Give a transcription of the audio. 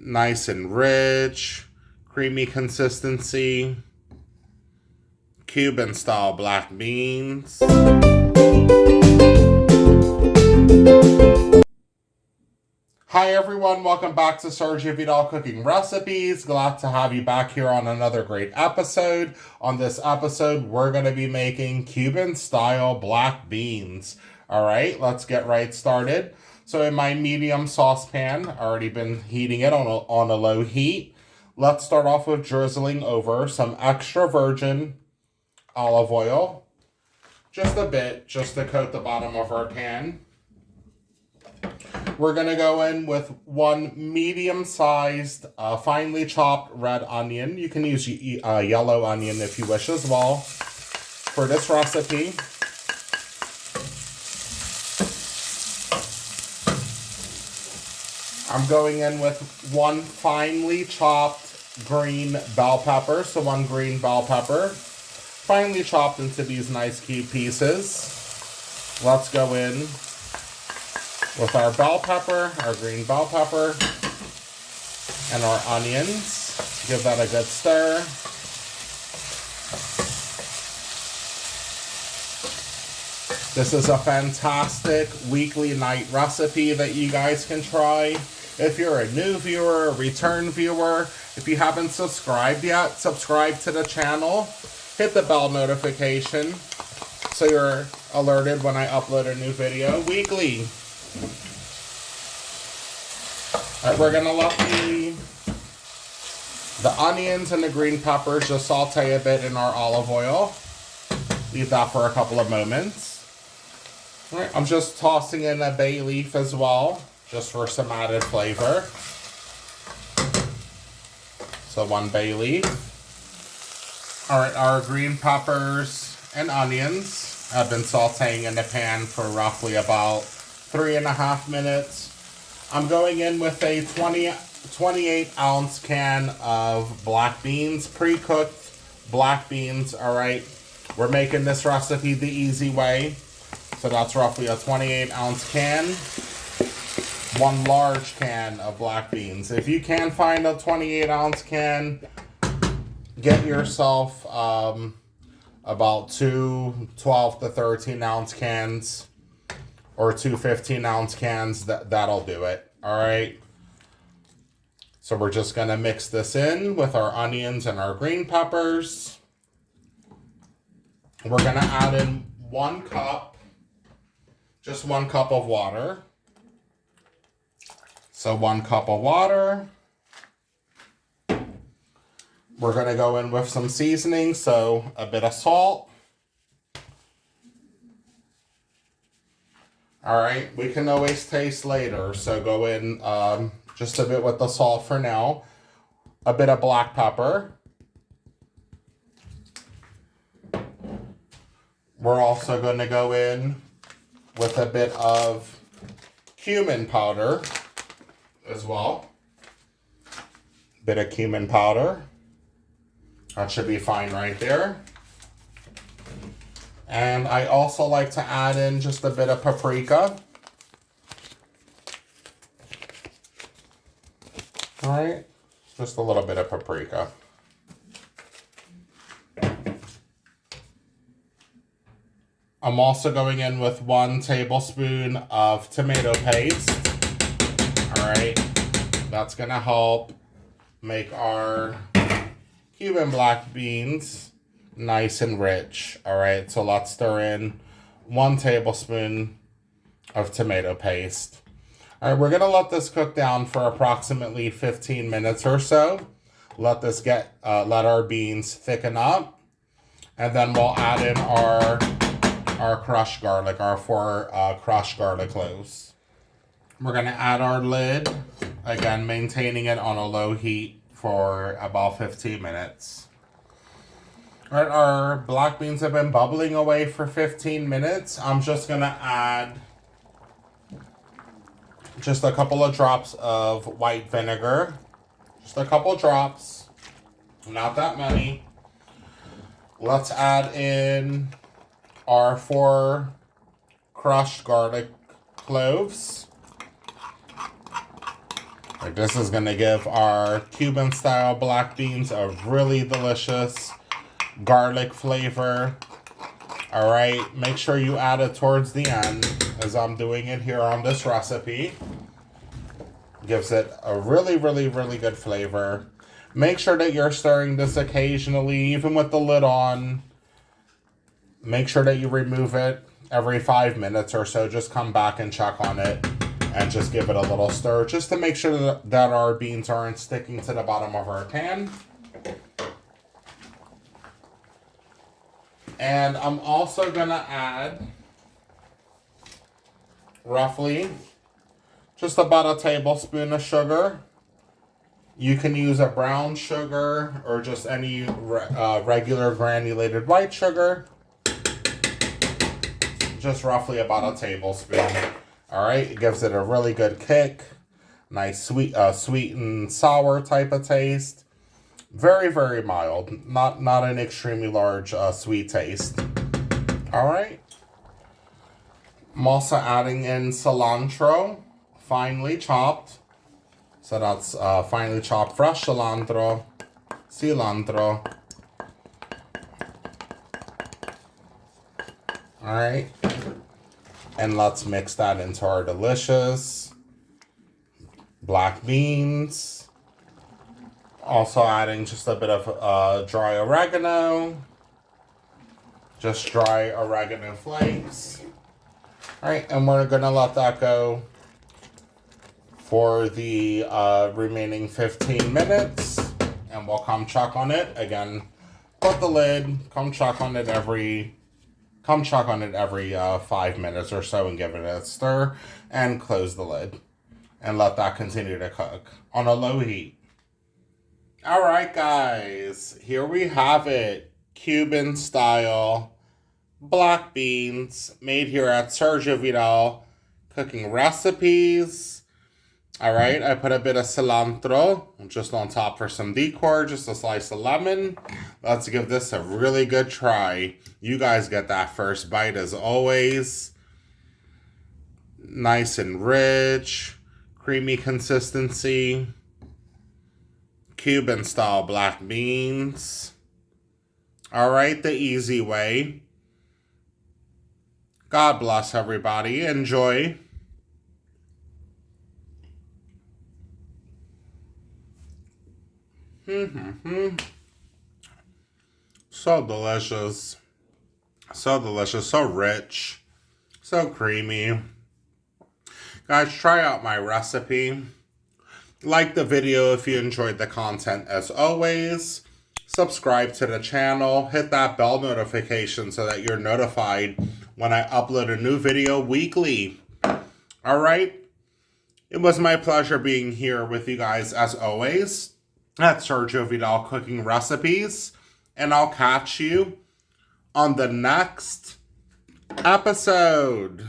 Nice and rich, creamy consistency. Cuban style black beans. Hi everyone, welcome back to Sergio Vidal Cooking Recipes. Glad to have you back here on another great episode. On this episode, we're going to be making Cuban style black beans. Alright, let's get right started. So in my medium saucepan, already been heating it on a low heat. Let's start off with drizzling over some extra virgin olive oil. Just a bit, just to coat the bottom of our pan. We're going to go in with one medium-sized, finely chopped red onion. You can use yellow onion if you wish as well for this recipe. I'm going in with one finely chopped green bell pepper. So one green bell pepper, finely chopped into these nice cube pieces. Let's go in with our bell pepper, our green bell pepper, and our onions. Give that a good stir. This is a fantastic weekly night recipe that you guys can try. If you're a new viewer, a return viewer, if you haven't subscribed yet, subscribe to the channel. Hit the bell notification so you're alerted when I upload a new video weekly. All right, we're gonna let the onions and the green peppers just saute a bit in our olive oil. Leave that for a couple of moments. All right, I'm just tossing in a bay leaf as well, just for some added flavor. So one bay leaf. All right, our green peppers and onions have been sauteing in the pan for roughly about 3.5 minutes. I'm going in with a 28-ounce can of black beans, pre-cooked black beans. All right, we're making this recipe the easy way. So that's roughly a 28-ounce can, one large can of black beans. If you can find a 28-ounce can, get yourself about two 12 to 13-ounce cans or two 15-ounce cans. That'll do it. All right. So we're just going to mix this in with our onions and our green peppers. We're going to add in 1 cup. Just 1 cup of water. So 1 cup of water. We're going to go in with some seasoning, so a bit of salt. All right, we can always taste later, so go in just a bit with the salt for now. A bit of black pepper. We're also going to go in with a bit of cumin powder as well. Bit of cumin powder. That should be fine right there. And I also like to add in just a bit of paprika. All right, just a little bit of paprika. I'm also going in with 1 tablespoon of tomato paste. All right, that's gonna help make our Cuban black beans nice and rich. All right, so let's stir in 1 tablespoon of tomato paste. All right, we're gonna let this cook down for approximately 15 minutes or so. Let this let our beans thicken up, and then we'll add in our crushed garlic, our 4 crushed garlic cloves. We're gonna add our lid, again maintaining it on a low heat for about 15 minutes. All right, our black beans have been bubbling away for 15 minutes. I'm just gonna add just a couple of drops of white vinegar. Just a couple drops, not that many. Let's add in our 4 crushed garlic cloves. Like, this is going to give our Cuban style black beans a really delicious garlic flavor. All right, make sure you add it towards the end as I'm doing it here on this recipe. Gives it a really, really, really good flavor. Make sure that you're stirring this occasionally, even with the lid on. Make sure that you remove it every 5 minutes or so. Just come back and check on it and just give it a little stir just to make sure that our beans aren't sticking to the bottom of our pan. And I'm also going to add roughly just about a tablespoon of sugar. You can use a brown sugar or just any regular granulated white sugar. Just roughly about a tablespoon. All right, it gives it a really good kick. Nice sweet and sour type of taste. Very, very mild. Not an extremely large sweet taste. All right. I'm also adding in cilantro, finely chopped. So that's finely chopped fresh cilantro. All right. And let's mix that into our delicious black beans. Also adding just a bit of dry oregano. Just dry oregano flakes. All right, and we're gonna let that go for the remaining 15 minutes. And we'll come check on it. Again, put the lid, come check on it every 5 minutes or so and give it a stir and close the lid and let that continue to cook on a low heat. All right, guys, here we have it. Cuban style black beans made here at Sergio Vidal Cooking Recipes. All right, I put a bit of cilantro just on top for some decor, just a slice of lemon. Let's give this a really good try. You guys get that first bite as always. Nice and rich, creamy consistency. Cuban style black beans. All right, the easy way. God bless everybody. Enjoy. So delicious. So delicious. So rich. So creamy. Guys, try out my recipe. Like the video if you enjoyed the content as always. Subscribe to the channel. Hit that bell notification so that you're notified when I upload a new video weekly. Alright? It was my pleasure being here with you guys as always at Sergio Vidal Cooking Recipes. And I'll catch you on the next episode.